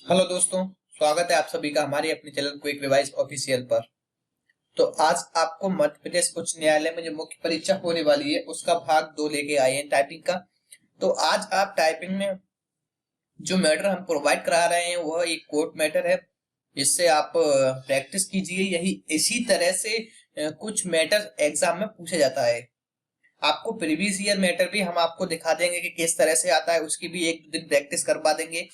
Hello दोस्तों, स्वागत है आप सभी का हमारे अपने चैनल क्विक रिवाइज ऑफिशियल पर। तो आज आपको मध्य प्रदेश उच्च न्यायालय में जो मुख्य परीक्षा होने वाली है उसका भाग 2 लेके आए हैं टाइपिंग का। तो आज आप टाइपिंग में जो मैटर हम प्रोवाइड करा रहे हैं वह एक कोर्ट मैटर है, जिससे आप प्रैक्टिस कीजिए। यही इसी तरह से कुछ मैटर एग्जाम में पूछा जाता है। आपको प्रीवियस ईयर मैटर भी हम आपको दिखा देंगे कि किस तरह से आता है, उसकी भी एक दो दिन प्रैक्टिस करवा देंगे।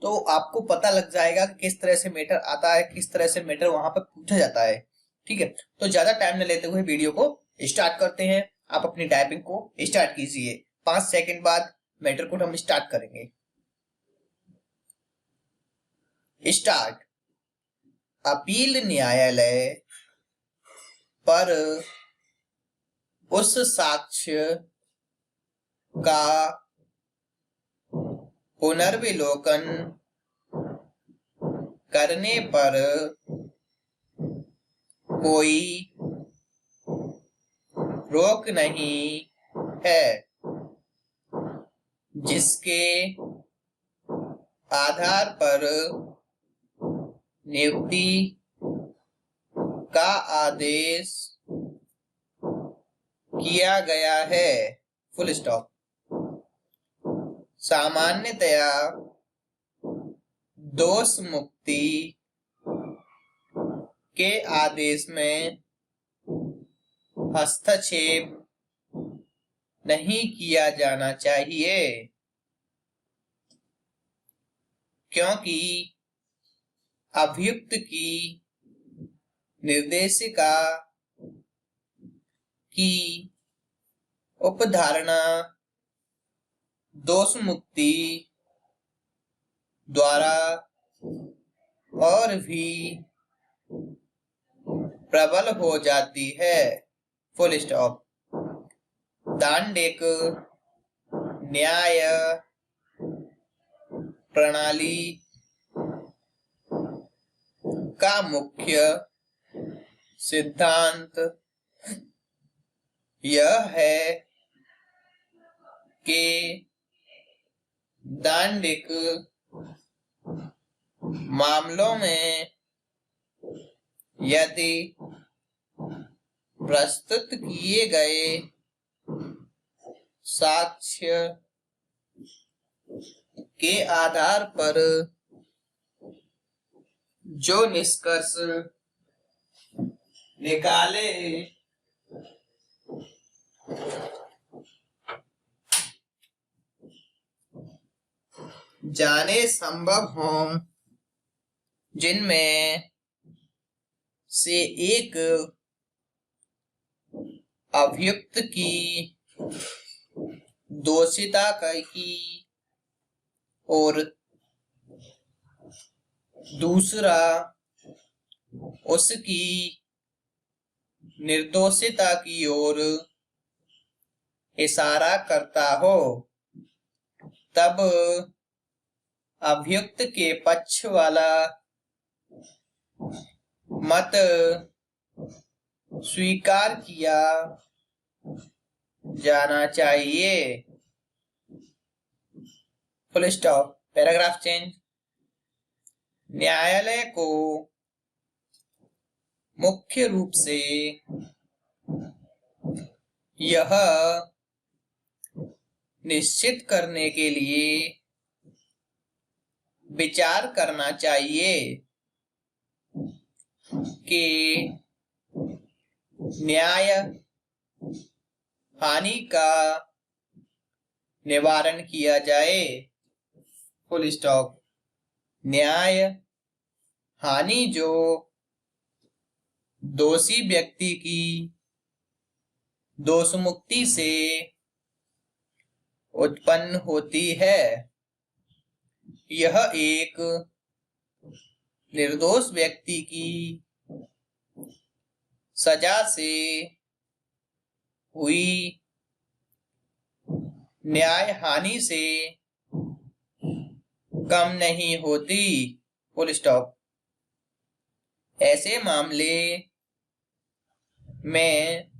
तो आपको पता लग जाएगा कि किस तरह से मैटर आता है, किस तरह से मैटर वहां पर पूछा जाता है। ठीक है, तो ज्यादा टाइम न लेते हुए वीडियो को स्टार्ट करते हैं। आप अपनी टाइपिंग को स्टार्ट कीजिए। 5 सेकंड बाद मैटर को हम स्टार्ट करेंगे। स्टार्ट। अपील न्यायालय पर उस साक्ष्य का पुनर्विलोकन करने पर कोई रोक नहीं है, जिसके आधार पर नियुक्ति का आदेश किया गया है। Full stop. सामान्यतया दोष मुक्ति के आदेश में हस्तक्षेप नहीं किया जाना चाहिए, क्योंकि अभियुक्त की निर्देशिका की उपधारणा दोष मुक्ति द्वारा और भी प्रबल हो जाती है। Full stop. दांडिक न्याय प्रणाली का मुख्य सिद्धांत यह है कि दांडिक मामलों में यदि प्रस्तुत किए गए साक्ष्य के आधार पर जो निष्कर्ष निकाले जाने संभव हों, जिनमें से एक अभियुक्त की दोषिता की और दूसरा उसकी निर्दोषिता की ओर इशारा करता हो, तब अभियुक्त के पक्ष वाला मत स्वीकार किया जाना चाहिए। Full stop. Paragraph change. न्यायालय को मुख्य रूप से यह निश्चित करने के लिए विचार करना चाहिए कि न्याय हानि का निवारण किया जाए। Full stop. न्याय हानि जो दोषी व्यक्ति की दोष मुक्ति से उत्पन्न होती है, यह एक निर्दोष व्यक्ति की सजा से हुई न्याय हानि से कम नहीं होती। Full stop. ऐसे मामले में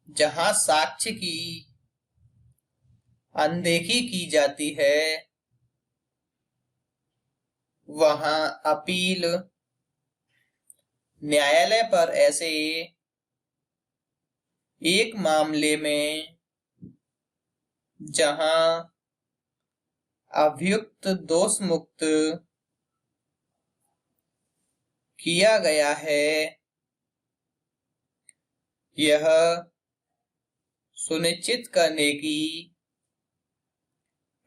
जहां साक्ष्य की अनदेखी की जाती है, वहां अपील न्यायालय पर ऐसे एक मामले में जहां अभियुक्त दोष मुक्त किया गया है, यह सुनिश्चित करने की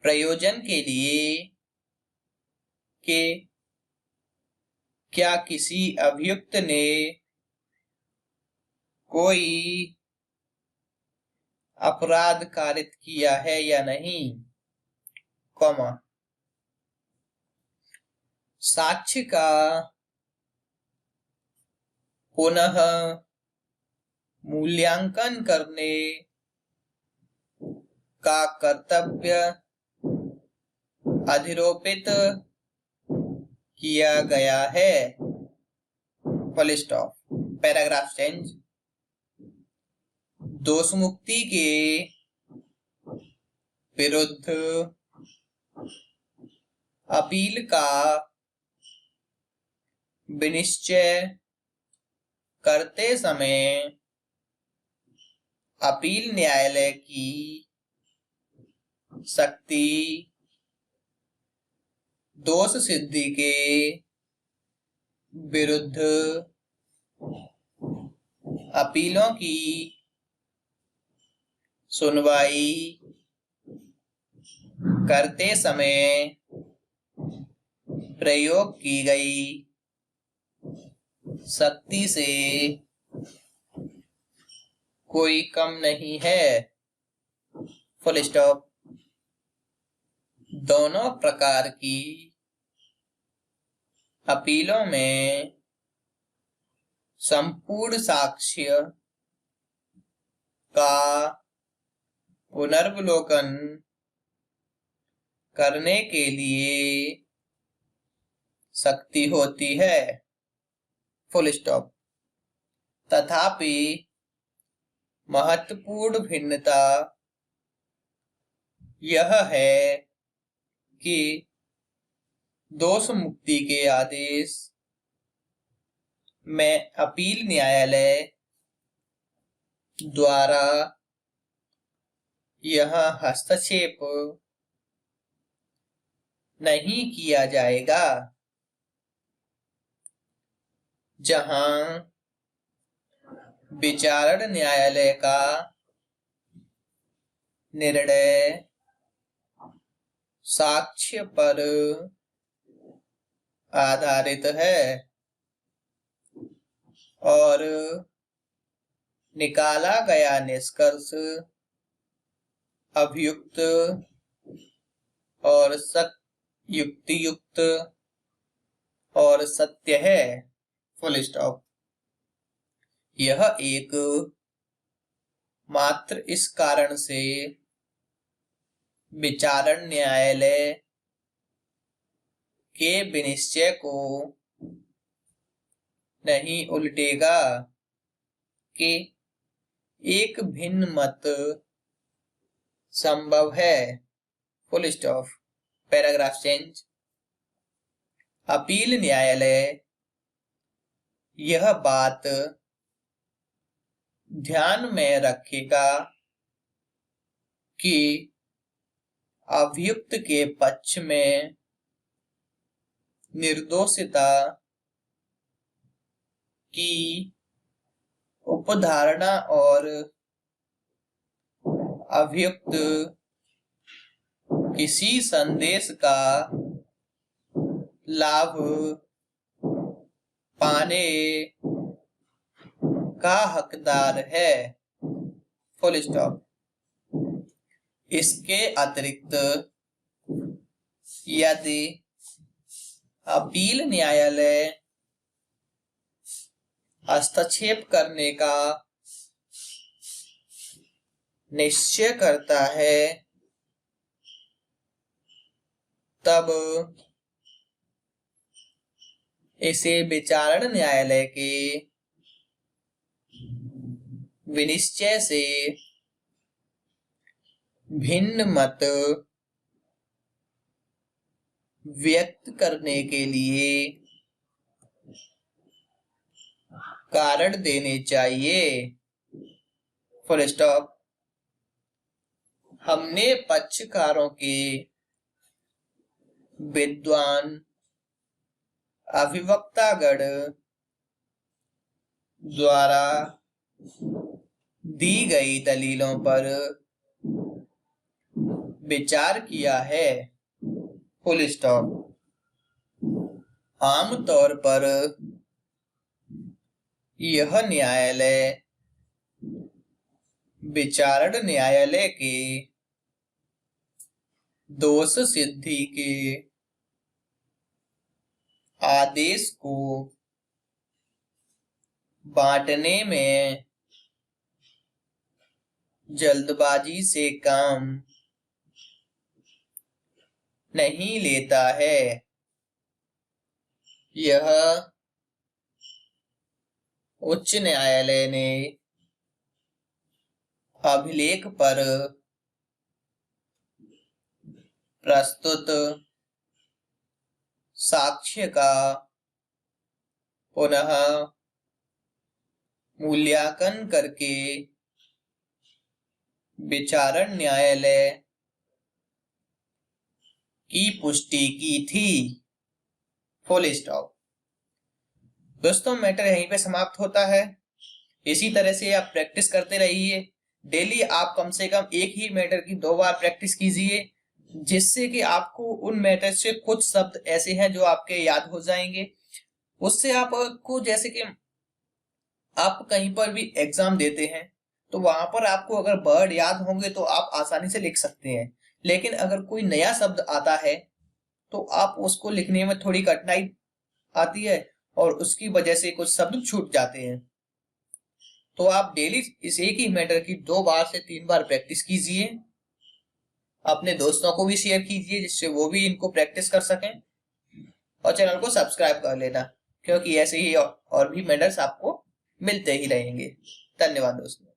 प्रयोजन के लिए कि क्या किसी अभियुक्त ने कोई अपराध कारित किया है या नहीं, कॉमा, साक्ष्य का पुनः मूल्यांकन करने का कर्तव्य अधिरोपित किया गया है, फुल स्टॉप। Paragraph change. दोष मुक्ति के विरुद्ध अपील का विनिश्चय करते समय अपील न्यायालय की शक्ति दोष सिद्धि के विरुद्ध अपीलों की सुनवाई करते समय प्रयोग की गई शक्ति से कोई कम नहीं है, फुल स्टॉप। दोनों प्रकार की अपीलों में संपूर्ण साक्ष्य का पुनर्वलोकन करने के लिए शक्ति होती है, फुल स्टॉप। तथापि महत्वपूर्ण भिन्नता यह है कि दोष मुक्ति के आदेश में अपील न्यायालय द्वारा यह हस्तक्षेप नहीं किया जाएगा, जहां विचारण न्यायालय का निर्णय साक्ष्य पर आधारित है और निकाला गया निष्कर्ष अभियुक्त और युक्तियुक्त और सत्य है, फुल स्टॉप। यह एक मात्र इस कारण से विचारण न्यायालय के विनिश्चय को नहीं उल्टेगा कि एक भिन्न मत संभव है, full stop. Paragraph change. Appeal न्यायालय यह बात ध्यान में रखेगा कि अभियुक्त के पक्ष में निर्दोषिता की उपधारणा और अभियुक्त किसी संदेश का लाभ पाने का हकदार है, फुल स्टॉप। इसके अतिरिक्त यदि अपील न्यायालय हस्तक्षेप करने का निश्चय करता है, तब इसे विचारण न्यायालय के विनिश्चय से भिन्न मत व्यक्त करने के लिए कारण देने चाहिए। Full stop. हमने पक्षकारों के विद्वान अभिवक्तागण द्वारा दी गई दलीलों पर विचार किया है। Full stop. आमतौर पर यह न्यायालय विचारण न्यायालय के दोष सिद्धि के आदेश को बांटने में जल्दबाजी से काम नहीं लेता है। यह उच्च न्यायालय ने अभिलेख पर प्रस्तुत साक्ष्य का पुनः मूल्यांकन करके विचारण न्यायालय की पुष्टि की थी। Full stop. दोस्तों, मैटर यहीं पे समाप्त होता है। इसी तरह से आप प्रैक्टिस करते रहिए। डेली आप कम से कम एक ही मैटर की 2 बार प्रैक्टिस कीजिए, जिससे कि आपको उन मैटर से कुछ शब्द ऐसे हैं जो आपके याद हो जाएंगे। उससे आपको, जैसे कि आप कहीं पर भी एग्जाम देते हैं तो वहां पर आपको अगर वर्ड याद होंगे तो आप आसानी से लिख सकते हैं, लेकिन अगर कोई नया शब्द आता है तो आप उसको लिखने में थोड़ी कठिनाई आती है और उसकी वजह से कुछ शब्द छूट जाते हैं। तो आप डेली इस एक ही मैटर की 2 बार से 3 बार प्रैक्टिस कीजिए। अपने दोस्तों को भी शेयर कीजिए जिससे वो भी इनको प्रैक्टिस कर सकें, और चैनल को सब्सक्राइब कर लेना, क्योंकि ऐसे ही और भी मैटर्स आपको मिलते ही रहेंगे। धन्यवाद दोस्तों।